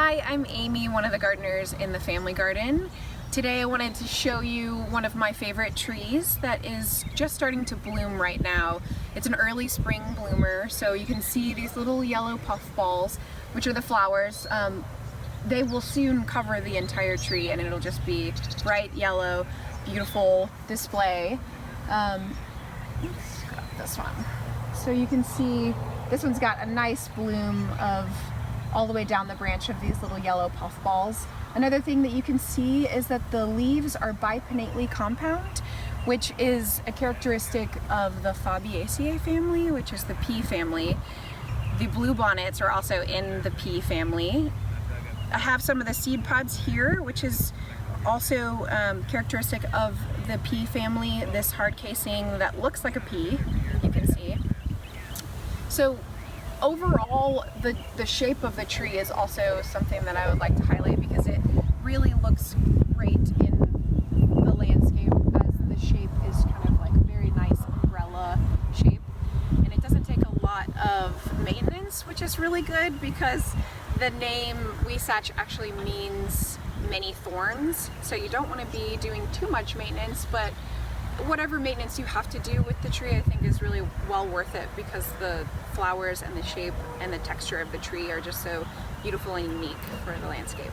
Hi, I'm Amy, one of the gardeners in the family garden. Today I wanted to show you one of my favorite trees that is just starting to bloom right now. It's an early spring bloomer, so you can see these little yellow puffballs, which are the flowers. They will soon cover the entire tree and it'll just be bright yellow, beautiful display. Let's grab this one. So you can see this one's got a nice bloom of all the way down the branch of these little yellow puffballs. Another thing that you can see is that the leaves are bipinnately compound, which is a characteristic of the Fabiaceae family, which is the pea family. The bluebonnets are also in the pea family. I have some of the seed pods here, which is also characteristic of the pea family, this hard casing that looks like a pea, you can see. So overall, the shape of the tree is also something that I would like to highlight because it really looks great in the landscape, as the shape is kind of like a very nice umbrella shape. And it doesn't take a lot of maintenance, which is really good because the name Huisache actually means many thorns. So you don't want to be doing too much maintenance, but whatever maintenance you have to do with the tree, I think is really well worth it because the flowers and the shape and the texture of the tree are just so beautiful and unique for the landscape.